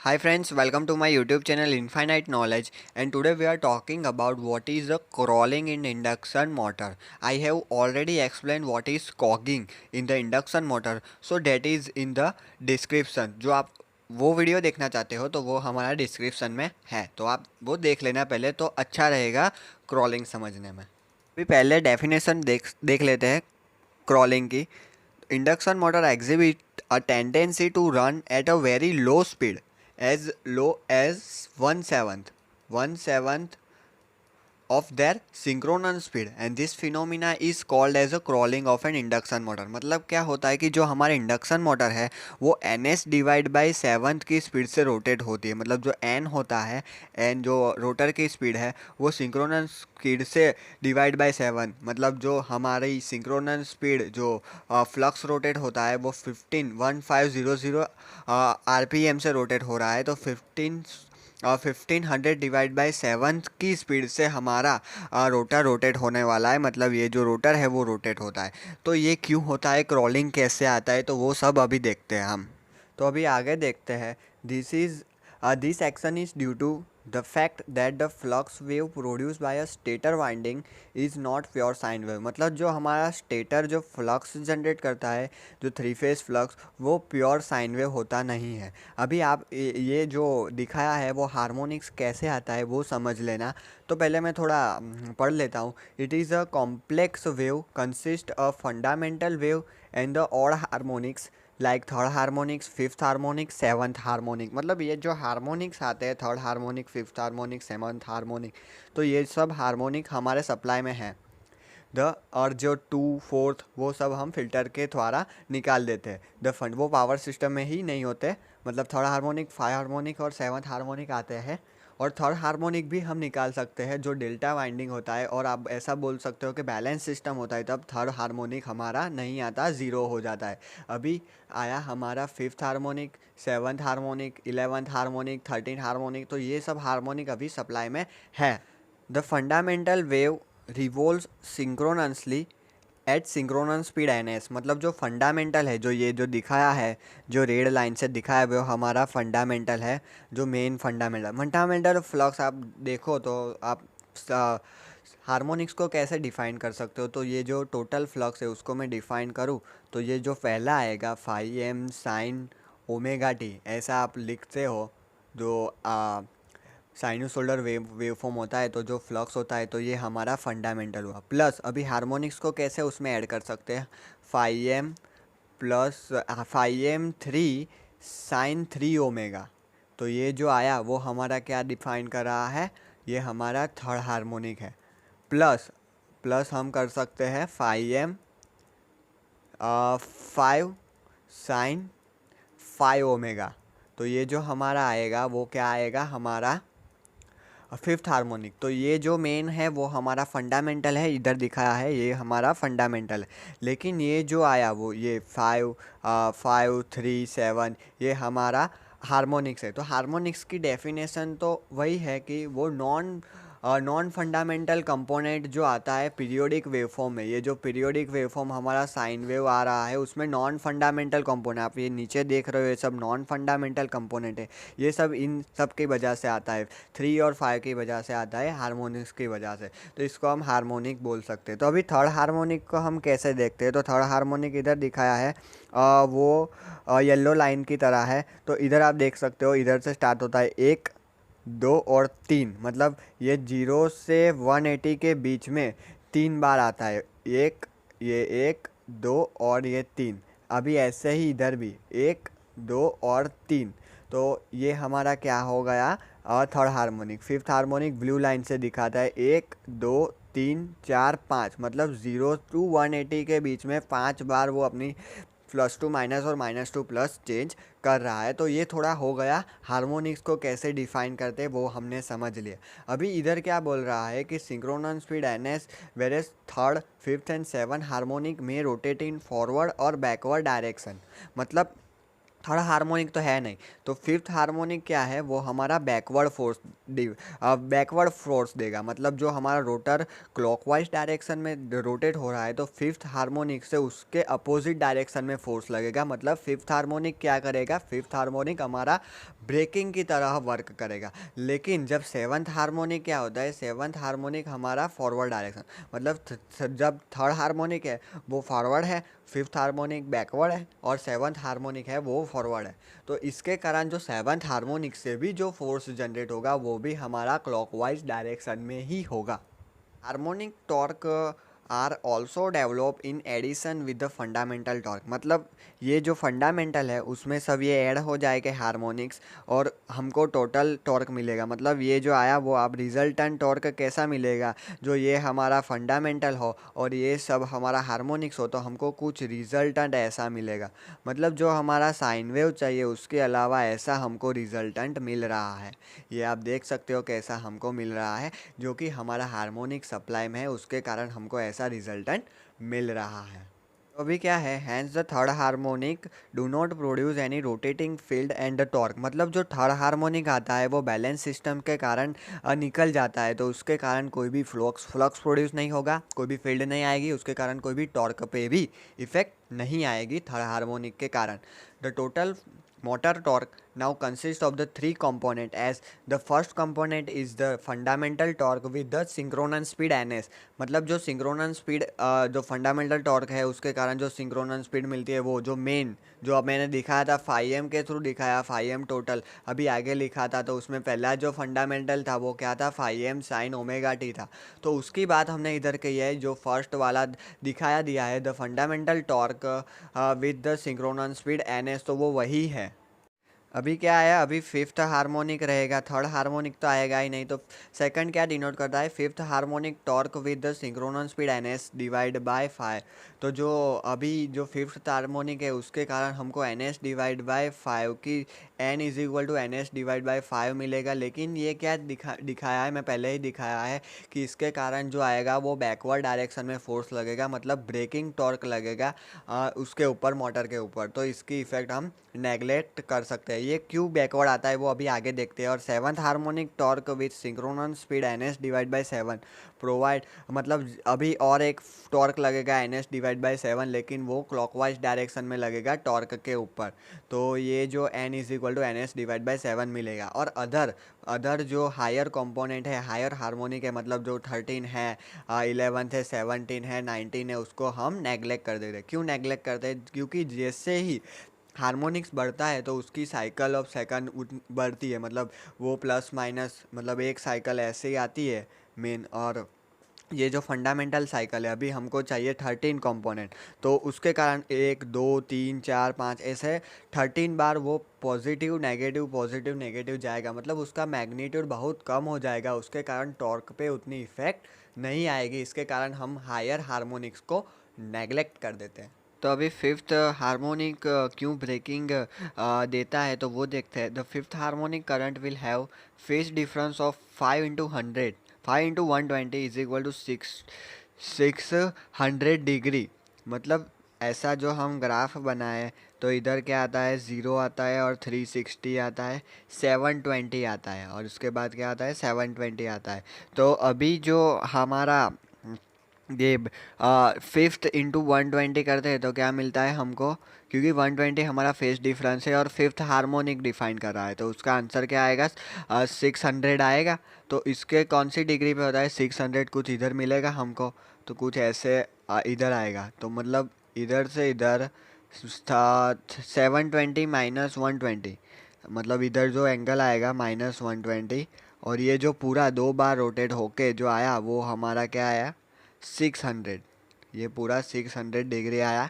Hi friends, welcome to my YouTube channel Infinite Knowledge, and today we are talking about what is the crawling in induction motor. I have already explained what is cogging in the induction motor, so that is in the description. जो आप वो video देखना चाहते हो तो वो हमारा description में है, तो आप वो देख लेना पहले, तो अच्छा रहेगा क्रॉलिंग समझने में। अभी पहले डेफिनेशन देख लेते हैं क्रॉलिंग की। Induction motor exhibit a tendency to run at a very low speed, as low as one seventh of their synchronous speed, and this phenomena is called as a crawling of an induction motor। मतलब क्या होता है कि जो हमारे induction motor है वो ns divide by seventh की स्पीड से रोटेट होती है। मतलब जो n होता है, n जो रोटर की स्पीड है वो सिंक्रोनस स्पीड से डिवाइड बाई सेवन, मतलब जो हमारी सिंक्रोनस स्पीड जो फ्लक्स रोटेट होता है वो 15,1500 आरपीएम से रोटेट हो रहा है। तो 1500 डिवाइड बाई सेवन की स्पीड से हमारा रोटर रोटेट होने वाला है। मतलब ये जो रोटर है वो रोटेट होता है। तो ये क्यों होता है, क्रॉलिंग कैसे आता है, तो वो सब अभी देखते हैं हम। तो अभी आगे देखते हैं। This action is due to the fact that the flux wave produce by a stator winding is not pure sine wave. मतलब जो हमारा स्टेटर जो फ्लक्स जनरेट करता है, जो थ्री फेज फ्लक्स, वो प्योर साइन वेव होता नहीं है। अभी आप ये जो दिखाया है वो हार्मोनिक्स कैसे आता है वो समझ लेना। तो पहले मैं थोड़ा पढ़ लेता हूँ। It is a complex wave consist of fundamental wave and the odd harmonics like third harmonics, fifth harmonic, seventh harmonic. मतलब ये जो हार्मोनिक्स आते हैं, third harmonic, fifth harmonic, seventh harmonic, तो ये सब हार्मोनिक हमारे सप्लाई में है। द और जो टू फोर्थ वो सब हम फिल्टर के द्वारा निकाल देते हैं। द फंड वो पावर सिस्टम में ही नहीं होते। मतलब थर्ड हार्मोनिक, फाइव हार्मोनिक और सेवन्थ हार्मोनिक आते हैं। और थर्ड हार्मोनिक भी हम निकाल सकते हैं जो डेल्टा वाइंडिंग होता है। और आप ऐसा बोल सकते हो कि बैलेंस सिस्टम होता है, तब थर्ड हार्मोनिक हमारा नहीं आता, ज़ीरो हो जाता है। अभी आया हमारा fifth harmonic, seventh harmonic, eleventh harmonic, thirteen harmonic, तो ये सब हार्मोनिक अभी सप्लाई में है। The fundamental wave revolves synchronously at synchronous speed ns। मतलब जो फंडामेंटल है, जो ये जो दिखाया है, जो रेड लाइन से दिखाया है, वो हमारा फंडामेंटल है, जो मेन फंडामेंटल फ्लक्स आप देखो तो आप हार्मोनिक्स को कैसे डिफाइन कर सकते हो। तो ये जो टोटल फ्लक्स है उसको मैं डिफाइन करूँ तो ये जो पहला आएगा phi M sine omega T, ऐसा आप लिखते हो। जो साइनोसोलर वेवफॉर्म होता है, तो जो फ्लक्स होता है, तो ये हमारा फंडामेंटल हुआ। प्लस अभी हार्मोनिक्स को कैसे उसमें ऐड कर सकते हैं, phi M plus phi M three sine three omega. तो ये जो आया वो हमारा क्या डिफाइन कर रहा है, ये हमारा थर्ड हार्मोनिक है। प्लस प्लस हम कर सकते हैं phi M five sine five omega. तो ये जो हमारा आएगा वो क्या आएगा, हमारा फिफ्थ हार्मोनिक। तो ये जो मेन है वो हमारा फंडामेंटल है, इधर दिखाया है ये हमारा फंडामेंटल है। लेकिन ये जो आया वो ये फाइव फाइव थ्री सेवन, ये हमारा हार्मोनिक्स है। तो हार्मोनिक्स की डेफिनेशन तो वही है कि वो नॉन फंडामेंटल कंपोनेंट जो आता है पीरियोडिक वेवफॉर्म में। ये जो पीरियोडिक वेवफॉर्म हमारा साइन वेव आ रहा है उसमें नॉन फंडामेंटल कंपोनेंट, आप ये नीचे देख रहे हो, ये सब नॉन फंडामेंटल कंपोनेंट है। ये सब इन सब की वजह से आता है, थ्री और फाइव की वजह से आता है, हार्मोनिक्स की वजह से। तो इसको हम हार्मोनिक बोल सकते हैं। तो अभी थर्ड हार्मोनिक को हम कैसे देखते हैं, तो थर्ड हार्मोनिक इधर दिखाया है, वो येलो लाइन की तरह है। तो इधर आप देख सकते हो, इधर से स्टार्ट होता है एक, दो और तीन। मतलब ये 0 से 180 के बीच में तीन बार आता है, एक, ये एक, दो और ये तीन। अभी ऐसे ही इधर भी एक, दो और तीन। तो ये हमारा क्या हो गया, third harmonic. Fifth harmonic blue line से दिखाता है, एक, दो, तीन, चार, पाँच। मतलब 0 to 180 के बीच में पाँच बार वो अपनी प्लस टू माइनस और माइनस टू प्लस चेंज कर रहा है। तो ये थोड़ा हो गया, हार्मोनिक्स को कैसे डिफाइन करते हैं वो हमने समझ लिया। अभी इधर क्या बोल रहा है कि synchronous speed N S whereas third, fifth and seven harmonic में रोटेट इन फॉरवर्ड और बैकवर्ड डायरेक्शन। मतलब थर्ड हार्मोनिक तो है नहीं, तो फिफ्थ हार्मोनिक क्या है, वो हमारा बैकवर्ड फोर्स देगा। मतलब जो हमारा रोटर क्लॉकवाइज डायरेक्शन में रोटेट हो रहा है, तो फिफ्थ हार्मोनिक से उसके अपोजिट डायरेक्शन में फोर्स लगेगा। मतलब फिफ्थ हार्मोनिक क्या करेगा, फिफ्थ हार्मोनिक हमारा ब्रेकिंग की तरह वर्क करेगा। लेकिन जब सेवन्थ हार्मोनिक क्या होता है, सेवन्थ हार्मोनिक हमारा फॉरवर्ड डायरेक्शन, मतलब जब थर्ड हार्मोनिक है वो फॉरवर्ड है, फिफ्थ हार्मोनिक बैकवर्ड है और सेवन्थ हार्मोनिक है वो फॉरवर्ड है। तो इसके कारण जो सेवन्थ हार्मोनिक से भी जो फोर्स जनरेट होगा वो भी हमारा क्लॉकवाइज डायरेक्शन में ही होगा। Harmonic torque are also develop in addition with the fundamental torque, मतलब ये जो फंडामेंटल है उसमें सब ये ऐड हो जाएगा हार्मोनिक्स और हमको टोटल टॉर्क मिलेगा। मतलब ये जो आया वो अब रिजल्टेंट टॉर्क कैसा मिलेगा, जो ये हमारा फंडामेंटल हो और ये सब हमारा हार्मोनिक्स हो तो हमको कुछ रिजल्टेंट ऐसा मिलेगा। मतलब जो हमारा साइन वेव चाहिए उसके अलावा ऐसा हमको रिजल्टेंट मिल रहा है। ये आप देख सकते हो कैसा हमको मिल रहा है, जो कि हमारा हार्मोनिक सप्लाई में है उसके कारण हमको ऐसा रिजल्टेंट मिल रहा है। तो अभी क्या है, hence the third harmonic do not produce any rotating field and the torque, मतलब जो थर्ड हार्मोनिक आता है वो बैलेंस सिस्टम के कारण निकल जाता है, तो उसके कारण कोई भी फ्लक्स फ्लक्स प्रोड्यूस नहीं होगा, कोई भी फील्ड नहीं आएगी, उसके कारण कोई भी टॉर्क पे भी इफेक्ट नहीं आएगी थर्ड हार्मोनिक के कारण। The total motor torque now consists of the three component, as the first component is the fundamental torque with the synchronous speed ns, मतलब जो सिंक्रोनस स्पीड जो फंडामेंटल टॉर्क है उसके कारण जो सिंक्रोनस स्पीड मिलती है वो जो मेन जो अब मैंने दिखाया था 5m के थ्रू दिखाया 5m टोटल, अभी आगे लिखा था तो उसमें पहला जो फंडामेंटल था वो क्या था 5m साइन ओमेगा टी था। तो उसकी बात हमने इधर की है, जो फर्स्ट वाला दिखाया दिया है the fundamental torque with the synchronous speed N S, तो वो वही है। अभी क्या आया, अभी फिफ्थ हार्मोनिक रहेगा, थर्ड हार्मोनिक तो आएगा ही नहीं, तो सेकंड क्या डिनोट करता है, fifth harmonic torque with the synchronous speed N S divide by 5। तो जो अभी जो फिफ्थ हार्मोनिक है उसके कारण हमको एन एस डिवाइड बाय 5 की N is equal to N S divide by 5 मिलेगा। लेकिन ये क्या दिखाया है, मैं पहले ही दिखाया है कि इसके कारण जो आएगा वो बैकवर्ड डायरेक्शन में फोर्स लगेगा, मतलब ब्रेकिंग टॉर्क लगेगा उसके ऊपर मोटर के ऊपर, तो इसकी इफेक्ट हम नेगलेक्ट कर सकते हैं। ये क्यों बैकवर्ड आता है वो अभी आगे देखते हैं। और seventh harmonic torque with synchronous speed N S divide by 7 provide, मतलब अभी और एक टॉर्क लगेगा एन एस डिवाइड बाई 7, लेकिन वो क्लॉकवाइज डायरेक्शन में लगेगा टॉर्क के ऊपर, तो ये जो N is equal to N S divide by 7 मिलेगा। और अदर जो हायर कंपोनेंट है, हायर हार्मोनिक है, मतलब जो 13 है, 11 है, 17 है, 19 है, उसको हम नेगलेक्ट कर देते हैं। क्यों नेगलेक्ट करते हैं, क्योंकि जैसे ही हार्मोनिक्स बढ़ता है तो उसकी साइकिल ऑफ सेकंड बढ़ती है, मतलब वो प्लस माइनस, मतलब एक साइकिल ऐसे ही आती है मेन। और ये जो फंडामेंटल साइकिल है अभी हमको चाहिए 13 कंपोनेंट, तो उसके कारण 1 2 3 4 5 ऐसे 13 बार वो पॉजिटिव नेगेटिव जाएगा, मतलब उसका मैग्नीट्यूड बहुत कम हो जाएगा, उसके कारण टॉर्क पे उतनी इफेक्ट नहीं आएगी। इसके कारण हम हायर हार्मोनिक्स को नेगलेक्ट कर देते हैं। तो अभी फिफ्थ हार्मोनिक क्यों ब्रेकिंग देता है तो वो देखते हैं। The fifth harmonic current will have phase difference of 5 into 100, 5 into 120 is equal to 600 degree. मतलब ऐसा जो हम ग्राफ बनाए तो इधर क्या आता है 0 आता है और 360 आता है, 720 आता है और उसके बाद क्या आता है 720 आता है। तो अभी जो हमारा ये फिफ्थ इंटू 120 करते हैं तो क्या मिलता है हमको, क्योंकि 120 हमारा फेस डिफरेंस है और फिफ्थ हार्मोनिक डिफाइन कर रहा है, तो उसका आंसर क्या आएगा 600 आएगा। तो इसके कौन सी डिग्री पे होता है 600, कुछ इधर मिलेगा हमको, तो कुछ ऐसे इधर आएगा, तो मतलब इधर से इधर 720 माइनस 120, मतलब इधर जो एंगल आएगा -120, और ये जो पूरा 2 बार रोटेट होके जो आया वो हमारा क्या आया 600, ये पूरा 600 डिग्री आया।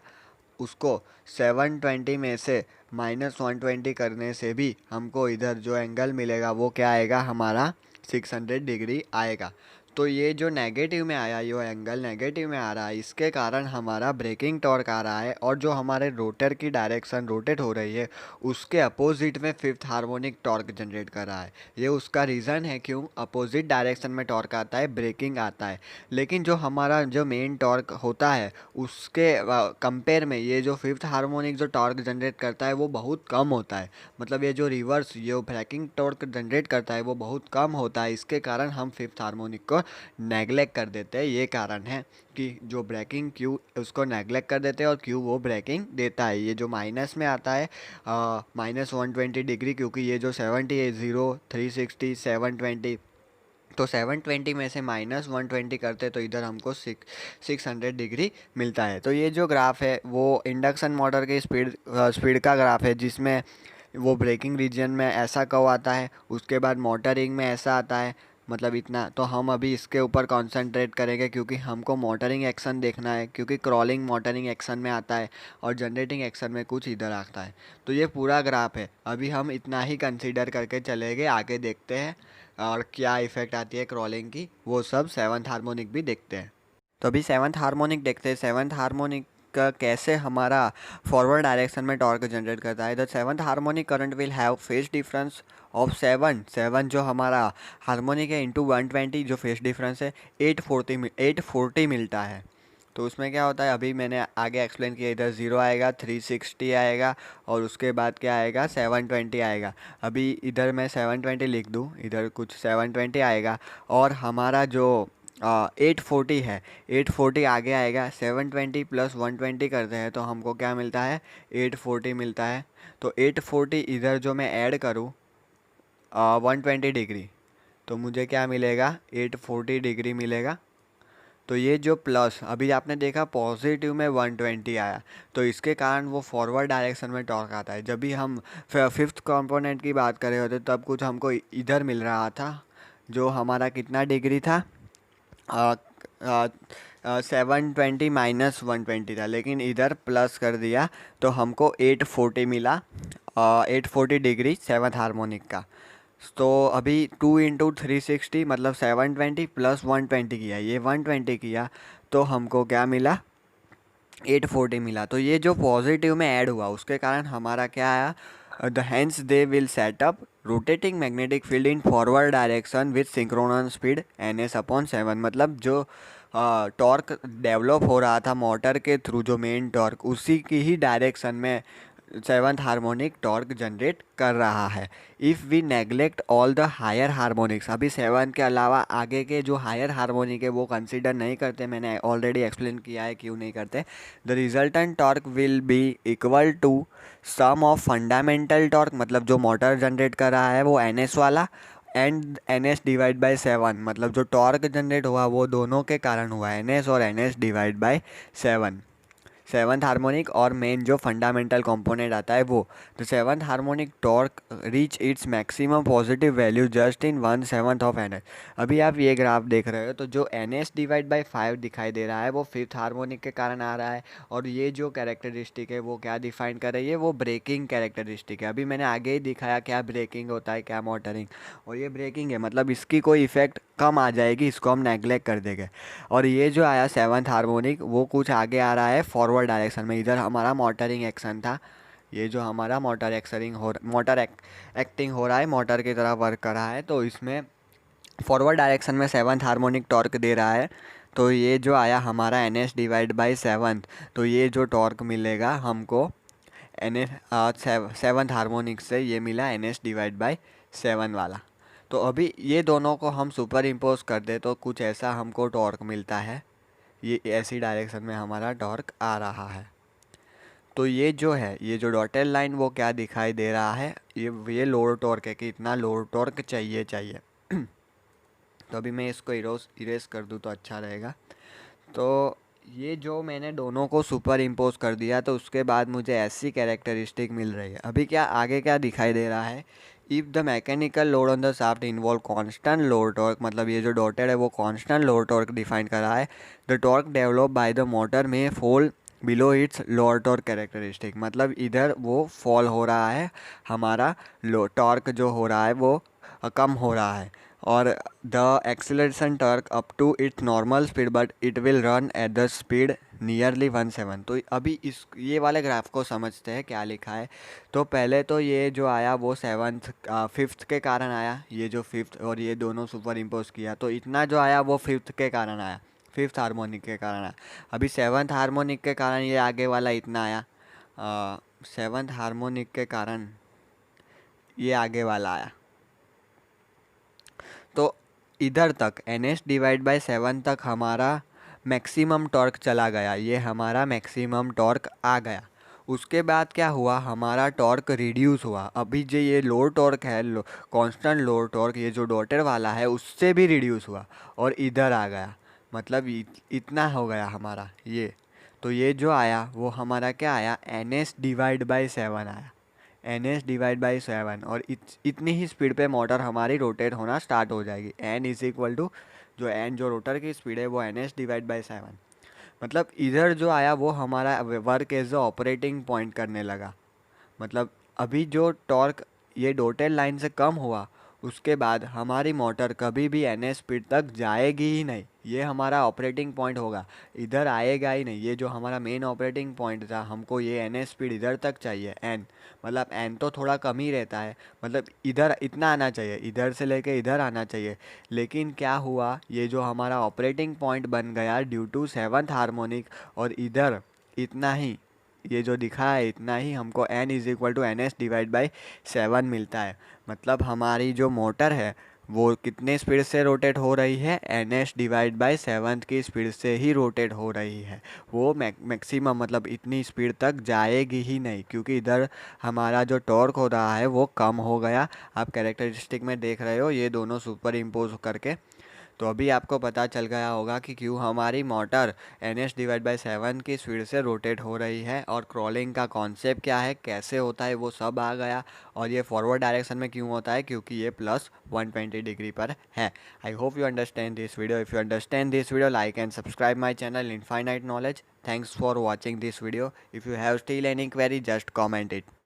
उसको 720 में से -120 करने से भी हमको इधर जो एंगल मिलेगा वो क्या आएगा हमारा 600 डिग्री आएगा। तो ये जो नेगेटिव में आया, ये एंगल नेगेटिव में आ रहा है, इसके कारण हमारा ब्रेकिंग टॉर्क आ रहा है, और जो हमारे रोटर की डायरेक्शन रोटेट हो रही है उसके अपोजिट में फिफ्थ हार्मोनिक टॉर्क जनरेट कर रहा है। ये उसका रीज़न है क्यों अपोजिट डायरेक्शन में टॉर्क आता है, ब्रेकिंग आता है। लेकिन जो हमारा जो मेन टॉर्क होता है उसके कंपेयर में ये जो फिफ्थ हार्मोनिक जो टॉर्क जनरेट करता है वो बहुत कम होता है, मतलब ये जो रिवर्स ये ब्रेकिंग टॉर्क जनरेट करता है वो बहुत कम होता है। इसके कारण हम फिफ्थ हार्मोनिक को नेगलेक्ट कर देते हैं। ये कारण है कि जो ब्रेकिंग क्यू उसको नेगलेक्ट कर देते हैं और क्यू वो ब्रेकिंग देता है। ये जो माइनस में आता है -120 डिग्री, क्योंकि ये जो 70 है 0 360 720, तो 720 में से -120 करते तो इधर हमको 600 डिग्री मिलता है। तो ये जो ग्राफ है वो इंडक्शन मोटर की स्पीड का ग्राफ है, जिसमें वो ब्रेकिंग रीजन में ऐसा कर्व आता है, उसके बाद मोटरिंग में ऐसा आता है, मतलब इतना। तो हम अभी इसके ऊपर कंसंट्रेट करेंगे क्योंकि हमको मोटरिंग एक्शन देखना है, क्योंकि क्रॉलिंग मोटरिंग एक्शन में आता है और जनरेटिंग एक्शन में कुछ इधर आता है। तो ये पूरा ग्राफ है, अभी हम इतना ही कंसीडर करके चलेंगे, आगे देखते हैं और क्या इफ़ेक्ट आती है क्रॉलिंग की, वो सब सेवन्थ हार्मोनिक भी देखते हैं। तो अभी सेवन्थ हार्मोनिक देखते हैं। सेवन्थ हार्मोनिक का कैसे हमारा फॉरवर्ड डायरेक्शन में टॉर्क जनरेट करता है। The seventh harmonic current will have phase difference of 7 जो हमारा हार्मोनिक है इंटू 120, जो फेज डिफरेंस है 840 मिलता है। तो उसमें क्या होता है, अभी मैंने आगे एक्सप्लेन किया, इधर 0 आएगा, 360 आएगा और उसके बाद क्या आएगा 720 आएगा। अभी इधर मैं 720 लिख दूँ, इधर कुछ 720 आएगा और हमारा जो 840 है, 840 आगे आएगा। 720 प्लस 120 करते हैं तो हमको क्या मिलता है 840 मिलता है। तो 840 इधर जो मैं ऐड करूँ 120 डिग्री, तो मुझे क्या मिलेगा 840 डिग्री मिलेगा। तो ये जो प्लस अभी आपने देखा पॉजिटिव में 120 आया, तो इसके कारण वो फॉरवर्ड डायरेक्शन में टॉर्क आता है। जब भी हम फिफ्थ कंपोनेंट की बात कर रहे होते तब कुछ हमको इधर मिल रहा था, जो हमारा कितना डिग्री था 720 -120 था, लेकिन इधर प्लस कर दिया तो हमको 840 मिला, 840 डिग्री सेवन्थ हार्मोनिक का। तो अभी 2 इंटू 360 मतलब 720 प्लस 120 किया, ये 120 किया तो हमको क्या मिला 840 मिला। तो ये जो पॉजिटिव में ऐड हुआ उसके कारण हमारा क्या आया, the hence they will set up rotating magnetic field in forward direction with synchronous speed ns/7। मतलब जो टॉर्क डेवलप हो रहा था मोटर के थ्रू, जो मेन टॉर्क, उसी की ही डायरेक्शन में सेवन्थ हार्मोनिक टॉर्क जनरेट कर रहा है। If we neglect all the higher harmonics, अभी सेवन के अलावा आगे के जो हायर हार्मोनिक है वो कंसीडर नहीं करते, मैंने ऑलरेडी एक्सप्लेन किया है क्यों नहीं करते। The resultant torque will be equal to sum of fundamental torque, मतलब जो मोटर जनरेट कर रहा है वो NS वाला, एंड NS/7, मतलब जो टॉर्क जनरेट हुआ वो दोनों के कारण हुआ, NS और NS/7। सेवन्थ हार्मोनिक और मेन जो फंडामेंटल कंपोनेंट आता है वो। The seventh harmonic torque reach its maximum positive value just in 1/7 of NS। अभी आप ये ग्राफ देख रहे हो तो जो NS/5 दिखाई दे रहा है वो फिफ्थ हार्मोनिक के कारण आ रहा है, और ये जो कैरेक्टरिस्टिक है वो क्या डिफाइन कर रही है, वो ब्रेकिंग कैरेक्टरिस्टिक है। अभी मैंने आगे ही दिखाया क्या ब्रेकिंग होता है क्या मोटरिंग, और ये ब्रेकिंग है, मतलब इसकी कोई इफेक्ट कम आ जाएगी, इसको हम नेग्लेक्ट कर देंगे। और ये जो आया सेवन्थ हार्मोनिक वो कुछ आगे आ रहा है फॉरवर्ड डायरेक्शन में, इधर हमारा मोटरिंग एक्शन था, ये जो हमारा मोटर एक्टिंग हो रहा है, मोटर की तरह वर्क कर रहा है, तो इसमें फॉरवर्ड डायरेक्शन में सेवन्थ हार्मोनिक टॉर्क दे रहा है। तो ये जो आया हमारा NS/7, तो ये जो टॉर्क मिलेगा हमको सेवन्थ हार्मोनिक से ये मिला NS/7 वाला। तो अभी ये दोनों को हम सुपर इम्पोज कर दे तो कुछ ऐसा हमको टॉर्क मिलता है, ये ऐसी डायरेक्शन में हमारा टॉर्क आ रहा है। तो ये जो है, ये जो डॉटेड लाइन वो क्या दिखाई दे रहा है, ये लोड टॉर्क है कि इतना लोड टॉर्क चाहिए। तो अभी मैं इसको इरेज कर दूँ तो अच्छा रहेगा। तो ये जो मैंने दोनों को सुपर इम्पोज कर दिया तो उसके बाद मुझे ऐसी कैरेक्टरिस्टिक मिल रही है। अभी क्या आगे क्या दिखाई दे रहा है, if the mechanical load on the shaft involve constant load torque, मतलब ये जो डॉटेड है वो कांस्टेंट लोड टॉर्क डिफाइन कर रहा है। The torque develop by the motor may fall below its lower torque characteristic, मतलब इधर वो फॉल हो रहा है, हमारा टॉर्क जो हो रहा है वो कम हो रहा है। और the acceleration torque up to its normal speed but it will run at the speed nearly 1/7। तो अभी ये वाले ग्राफ को समझते हैं क्या लिखा है। तो पहले तो ये जो आया वो फिफ्थ के कारण आया, ये जो फिफ्थ और ये दोनों सुपर इम्पोज किया तो इतना जो आया वो फिफ्थ के कारण आया, फिफ्थ हार्मोनिक के कारण आया। अभी सेवन्थ हार्मोनिक के कारण ये आगे वाला इतना आया, सेवन्थ हार्मोनिक के कारण ये आगे वाला आया। तो इधर तक NS/7 तक हमारा मैक्सिमम टॉर्क चला गया, ये हमारा मैक्सिमम टॉर्क आ गया। उसके बाद क्या हुआ, हमारा टॉर्क रिड्यूस हुआ। अभी जो ये लो टॉर्क है, कांस्टेंट लो टॉर्क, ये जो डॉटेड वाला है उससे भी रिड्यूस हुआ और इधर आ गया। मतलब इतना हो गया हमारा ये। तो ये जो आया वो हमारा क्या आया, NS/7 आया। NS/7 और इतनी ही स्पीड पे मोटर हमारी रोटेट होना स्टार्ट हो जाएगी। N इज इक्वल टू जो रोटर की स्पीड है वो NS/7। मतलब इधर जो आया वो हमारा work as a operating point करने लगा। मतलब अभी जो टॉर्क ये डॉटेड लाइन से कम हुआ, उसके बाद हमारी मोटर कभी भी NS स्पीड तक जाएगी ही नहीं, ये हमारा ऑपरेटिंग पॉइंट होगा, इधर आएगा ही नहीं। ये जो हमारा मेन ऑपरेटिंग पॉइंट था, हमको ये NS स्पीड इधर तक चाहिए N, मतलब N तो थोड़ा कम ही रहता है, मतलब इधर इतना आना चाहिए, इधर से लेके इधर आना चाहिए। लेकिन क्या हुआ, ये जो हमारा ऑपरेटिंग पॉइंट बन गया ड्यू टू 7th हार्मोनिक, और इधर इतना ही, ये जो दिखा है इतना ही हमको N=NS/7 मिलता है। मतलब हमारी जो मोटर है वो कितने स्पीड से रोटेट हो रही है, NS/7 की स्पीड से ही रोटेट हो रही है। वो मैक्सिमम मतलब इतनी स्पीड तक जाएगी ही नहीं, क्योंकि इधर हमारा जो टॉर्क हो रहा है वो कम हो गया। आप कैरेक्टरिस्टिक में देख रहे हो ये दोनों सुपर इम्पोज करके। तो अभी आपको पता चल गया होगा कि क्यों हमारी मोटर NS/7 की स्पीड से रोटेट हो रही है, और क्रॉलिंग का कॉन्सेप्ट क्या है, कैसे होता है, वो सब आ गया। और ये फॉरवर्ड डायरेक्शन में क्यों होता है, क्योंकि ये +120 डिग्री पर है। I hope you understand this video. If you understand this video, like and subscribe my channel infinite knowledge. Thanks for watching this video. If you have still any query, just comment it.